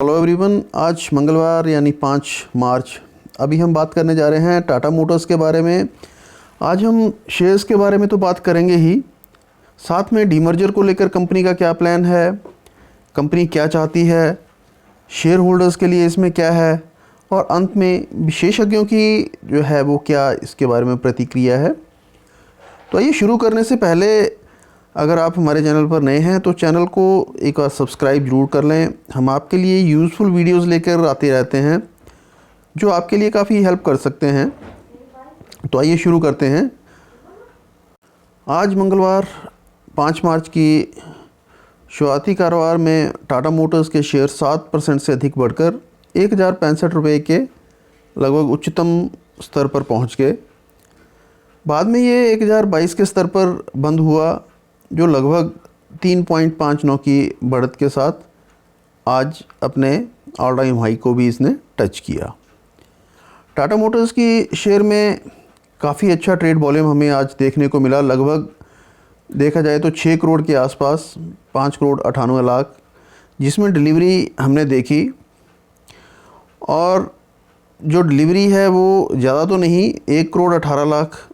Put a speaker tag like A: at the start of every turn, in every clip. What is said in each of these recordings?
A: Hello everyone. आज मंगलवार यानी 5 मार्च। अभी हम बात करने जा रहे हैं टाटा मोटर्स के बारे में। आज हम शेयर्स के बारे में तो बात करेंगे ही, साथ में डीमर्जर को लेकर कंपनी का क्या प्लान है, कंपनी क्या चाहती है, शेयर होल्डर्स के लिए इसमें क्या है, और अंत में विशेषज्ञों की जो है वो क्या इसके बारे में प्रतिक्रिया है। तो आइए शुरू करने से पहले अगर आप हमारे चैनल पर नए हैं तो चैनल को एक बार सब्सक्राइब ज़रूर कर लें। हम आपके लिए यूज़फुल वीडियोस लेकर आते रहते हैं जो आपके लिए काफ़ी हेल्प कर सकते हैं। तो आइए शुरू करते हैं। आज मंगलवार 5 मार्च की शुरुआती कारोबार में टाटा मोटर्स के शेयर 7% से अधिक बढ़कर 1065 रुपये के लगभग उच्चतम स्तर पर पहुंच गए। बाद में ये 1022 के स्तर पर बंद हुआ, जो लगभग 3.59 की बढ़त के साथ आज अपने ऑल टाइम हाई को भी इसने टच किया। टाटा मोटर्स की शेयर में काफ़ी अच्छा ट्रेड वॉल्यूम हमें आज देखने को मिला। लगभग देखा जाए तो 6 करोड़ के आसपास, 5 करोड़ 98 लाख, जिसमें डिलीवरी हमने देखी। और जो डिलीवरी है वो ज़्यादा तो नहीं, 1 करोड़ 18 लाख,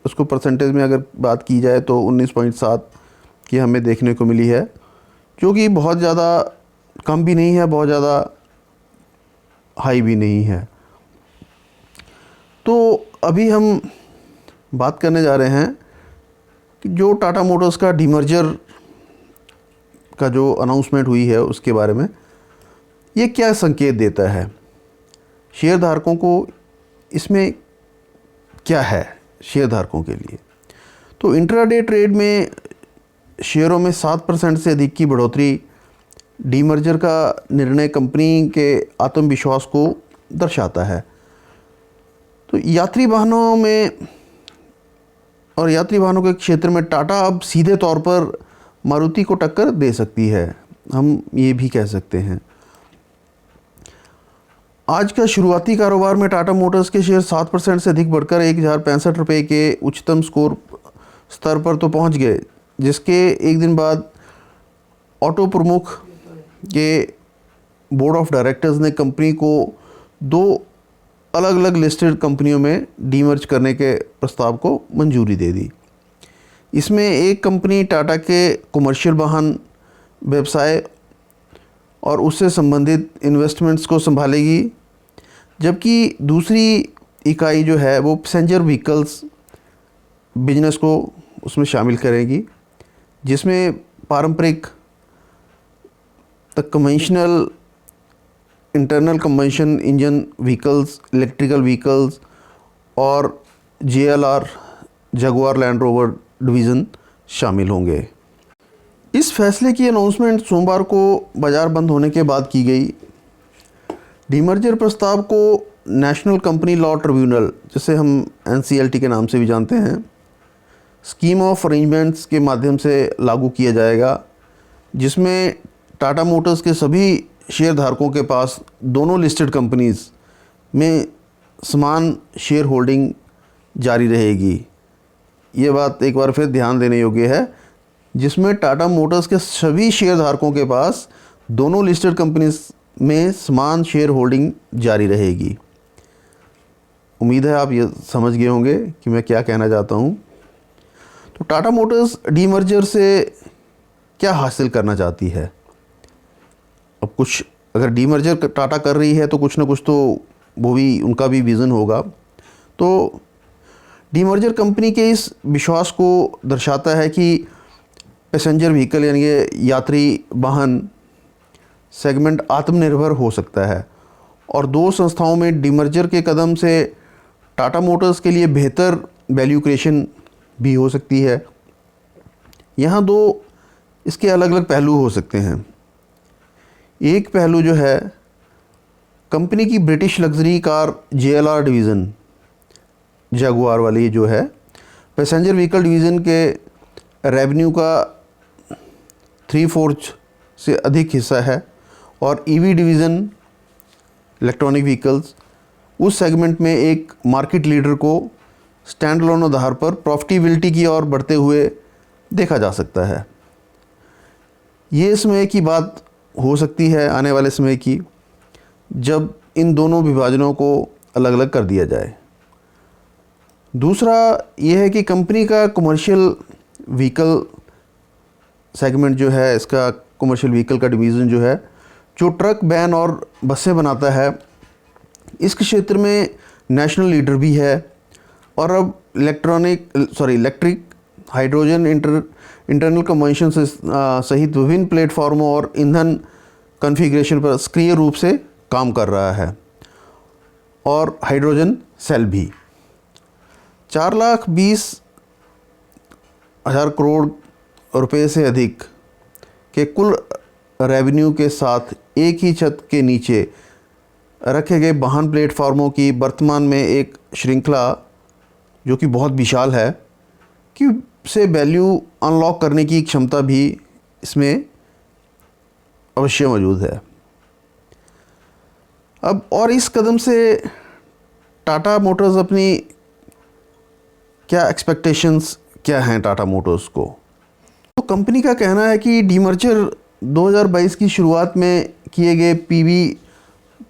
A: उसको परसेंटेज में अगर बात की जाए तो 19.7 की हमें देखने को मिली है, जो कि बहुत ज़्यादा कम भी नहीं है, बहुत ज़्यादा हाई भी नहीं है। तो अभी हम बात करने जा रहे हैं कि जो टाटा मोटर्स का डीमर्जर का जो अनाउंसमेंट हुई है उसके बारे में, ये क्या संकेत देता है शेयर धारकों को, इसमें क्या है शेयर धारकों के लिए। तो इंट्राडे ट्रेड में शेयरों में 7% से अधिक की बढ़ोतरी डीमर्जर का निर्णय कंपनी के आत्मविश्वास को दर्शाता है। तो यात्री वाहनों में और यात्री वाहनों के क्षेत्र में टाटा अब सीधे तौर पर मारुति को टक्कर दे सकती है, हम ये भी कह सकते हैं। आज का शुरुआती कारोबार में टाटा मोटर्स के शेयर 7% से अधिक बढ़कर 1065 रुपये के उच्चतम स्तर पर तो पहुंच गए, जिसके एक दिन बाद ऑटो प्रमुख के बोर्ड ऑफ डायरेक्टर्स ने कंपनी को 2 अलग अलग लिस्टेड कंपनियों में डीमर्ज करने के प्रस्ताव को मंजूरी दे दी। इसमें एक कंपनी टाटा के कमर्शियल वाहन व्यवसाय और उससे संबंधित इन्वेस्टमेंट्स को संभालेगी, जबकि दूसरी इकाई जो है वो पैसेंजर व्हीकल्स बिजनेस को उसमें शामिल करेगी, जिसमें पारंपरिक conventional internal combustion engine vehicles, electrical vehicles और JLR Jaguar land rover division शामिल होंगे। इस फैसले की अनाउंसमेंट सोमवार को बाज़ार बंद होने के बाद की गई। डीमर्जर प्रस्ताव को नेशनल कंपनी लॉ ट्रिब्यूनल, जिसे हम NCLT के नाम से भी जानते हैं, स्कीम ऑफ अरेंजमेंट्स के माध्यम से लागू किया जाएगा, जिसमें टाटा मोटर्स के सभी शेयर धारकों के पास दोनों लिस्टेड कंपनीज़ में समान शेयर होल्डिंग जारी रहेगी। ये बात एक बार फिर ध्यान देने योग्य है, जिसमें टाटा मोटर्स के सभी शेयर धारकों के पास दोनों लिस्टेड कंपनीज में समान शेयर होल्डिंग जारी रहेगी। उम्मीद है आप ये समझ गए होंगे कि मैं क्या कहना चाहता हूँ। तो टाटा मोटर्स डीमर्जर से क्या हासिल करना चाहती है। अब कुछ अगर डीमर्जर टाटा कर रही है तो कुछ ना कुछ तो वो भी, उनका भी विज़न होगा। तो डीमर्जर कंपनी के इस विश्वास को दर्शाता है कि पैसेंजर व्हीकल यानी कि यात्री वाहन सेगमेंट आत्मनिर्भर हो सकता है, और 2 संस्थाओं में डीमर्जर के कदम से टाटा मोटर्स के लिए बेहतर वैल्यू क्रिएशन भी हो सकती है। यहाँ 2 इसके अलग अलग पहलू हो सकते हैं। एक पहलू जो है, कंपनी की British luxury car JLR division, Jaguar वाली जो है, पैसेंजर व्हीकल डिवीज़न के रेवेन्यू का 3/4 से अधिक हिस्सा है, और EV डिवीज़न इलेक्ट्रॉनिक व्हीकल्स उस सेगमेंट में एक मार्केट लीडर को स्टैंड अलोन आधार पर प्रॉफिटेबिलिटी की ओर बढ़ते हुए देखा जा सकता है। ये समय की बात हो सकती है आने वाले समय की, जब इन दोनों विभाजनों को अलग अलग कर दिया जाए। दूसरा ये है कि कंपनी का कमर्शियल व्हीकल सेगमेंट जो है, इसका कमर्शियल व्हीकल का डिवीज़न जो है, जो ट्रक, वैन और बसें बनाता है, इस क्षेत्र में नेशनल लीडर भी है। और अब इलेक्ट्रिक, हाइड्रोजन, इंटरनल कंबशन सहित विभिन्न प्लेटफॉर्मों और ईंधन कॉन्फ़िगरेशन पर सक्रिय रूप से काम कर रहा है, और हाइड्रोजन सेल भी। 4,20,000 करोड़ रुपए से अधिक के कुल रेवेन्यू के साथ एक ही छत के नीचे रखे गए वाहन प्लेटफॉर्मों की वर्तमान में एक श्रृंखला, जो कि बहुत विशाल है, कि से वैल्यू अनलॉक करने की क्षमता भी इसमें अवश्य मौजूद है। अब और इस कदम से टाटा मोटर्स अपनी क्या एक्सपेक्टेशंस क्या हैं टाटा मोटर्स को? तो कंपनी का कहना है कि डीमर्जर 2022 की शुरुआत में किए गए पीवी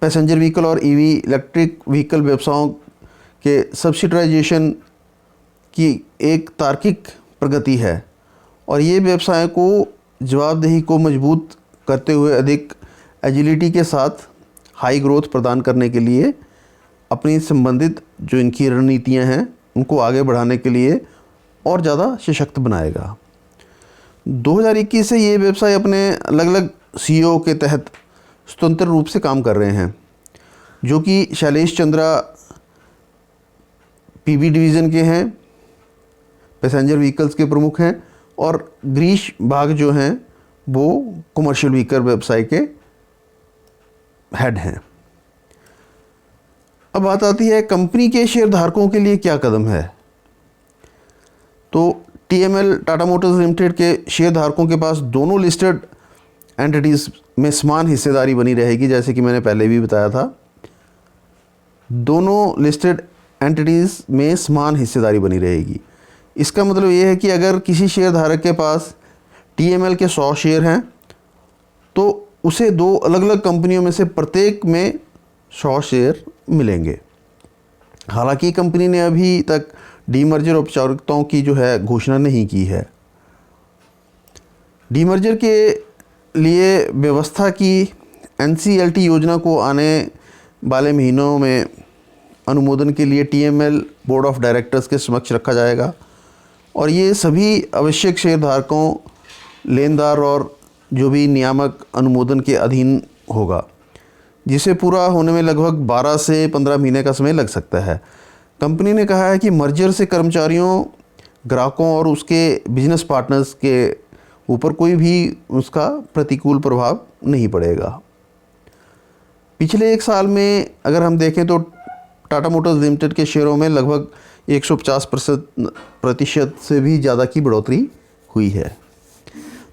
A: पैसेंजर व्हीकल और ईवी इलेक्ट्रिक व्हीकल व्यवसायों के सब्सिडाइजेशन की एक तार्किक प्रगति है, और ये व्यवसाय को जवाबदेही को मजबूत करते हुए अधिक एजिलिटी के साथ हाई ग्रोथ प्रदान करने के लिए अपनी संबंधित जो इनकी रणनीतियां हैं उनको आगे बढ़ाने के लिए और ज़्यादा सशक्त बनाएगा। 2021 से ये व्यवसाय अपने अलग अलग सीईओ के तहत स्वतंत्र रूप से काम कर रहे हैं, जो कि शैलेश चंद्रा पीवी डिवीज़न के हैं, पैसेंजर व्हीकल्स के प्रमुख हैं, और गिरीश बाग जो हैं वो कमर्शियल व्हीकल व्यवसाय के हेड हैं। अब बात आती है कंपनी के शेयरधारकों के लिए क्या कदम है। तो टीएमएल टाटा मोटर्स लिमिटेड के शेयरधारकों के पास दोनों लिस्टेड एंटिटीज़ में समान हिस्सेदारी बनी रहेगी, जैसे कि मैंने पहले भी बताया था। दोनों लिस्टेड एंटिटीज़ में समान हिस्सेदारी बनी रहेगी। इसका मतलब ये है कि अगर किसी शेयरधारक के पास टीएमएल के 100 शेयर हैं, तो उसे दो अलग अलग कंपनियों में से प्रत्येक में 100 शेयर मिलेंगे। हालांकि कंपनी ने अभी तक डीमर्जर औपचारिकताओं की जो है घोषणा नहीं की है। डीमर्जर के लिए व्यवस्था की एनसीएलटी योजना को आने वाले महीनों में अनुमोदन के लिए टीएमएल बोर्ड ऑफ डायरेक्टर्स के समक्ष रखा जाएगा, और ये सभी आवश्यक शेयरधारकों, लेनदार और जो भी नियामक अनुमोदन के अधीन होगा, जिसे पूरा होने में लगभग 12 से 15 महीने का समय लग सकता है। कंपनी ने कहा है कि मर्जर से कर्मचारियों, ग्राहकों और उसके बिजनेस पार्टनर्स के ऊपर कोई भी उसका प्रतिकूल प्रभाव नहीं पड़ेगा। पिछले एक साल में अगर हम देखें तो टाटा मोटर्स लिमिटेड के शेयरों में लगभग 150% से भी ज़्यादा की बढ़ोतरी हुई है।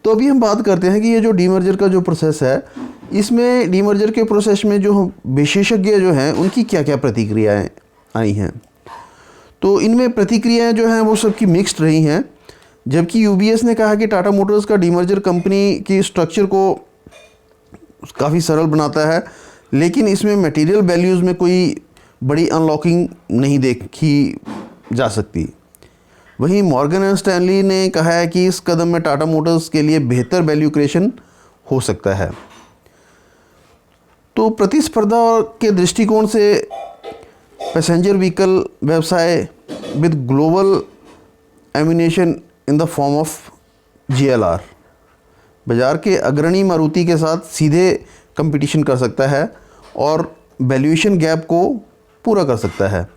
A: तो अभी हम बात करते हैं कि ये जो डीमर्जर का जो प्रोसेस है, इसमें डीमर्जर के प्रोसेस में जो विशेषज्ञ जो हैं उनकी क्या क्या प्रतिक्रियाएं आई हैं। तो इनमें प्रतिक्रियाएं जो हैं वो सबकी मिक्स्ड रही हैं। जबकि यूबीएस ने कहा कि टाटा मोटर्स का डीमर्जर कंपनी की स्ट्रक्चर को काफ़ी सरल बनाता है, लेकिन इसमें मटेरियल वैल्यूज़ में कोई बड़ी अनलॉकिंग नहीं देखी जा सकती। वहीं मॉर्गन एंड स्टैनली ने कहा है कि इस कदम में टाटा मोटर्स के लिए बेहतर वैल्यू क्रिएशन हो सकता है। तो प्रतिस्पर्धा के दृष्टिकोण से पैसेंजर व्हीकल व्यवसाय with global ammunition in the form of GLR बाज़ार के अग्रणी मारुति के साथ सीधे कंपटीशन कर सकता है और वैल्यूएशन गैप को पूरा कर सकता है।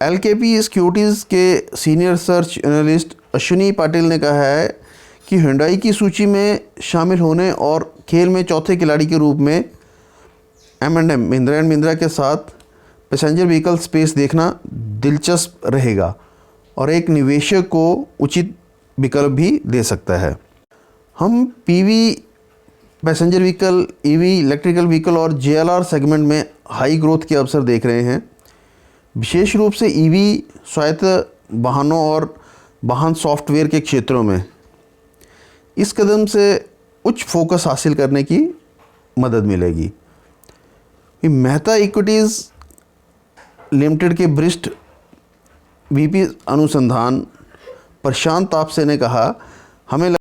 A: एलकेपी सिक्योरिटीज़ के senior research analyst Ashwini Patil ने कहा है कि हुंडई की सूची में शामिल होने और खेल में चौथे खिलाड़ी के रूप में M&M महिंद्रा एंड महिंद्रा के साथ पैसेंजर व्हीकल स्पेस देखना दिलचस्प रहेगा और एक निवेशक को उचित विकल्प भी दे सकता है। हम PV passenger vehicle, EV electrical vehicle और जेएलआर सेगमेंट में हाई ग्रोथ के अवसर देख रहे हैं, विशेष रूप से ईवी, स्वायत्त वाहनों और वाहन सॉफ्टवेयर के क्षेत्रों में। इस कदम से उच्च फोकस हासिल करने की मदद मिलेगी। ये मेहता इक्विटीज़ लिमिटेड के वरिष्ठ वीपी अनुसंधान प्रशांत तापसे ने कहा, हमें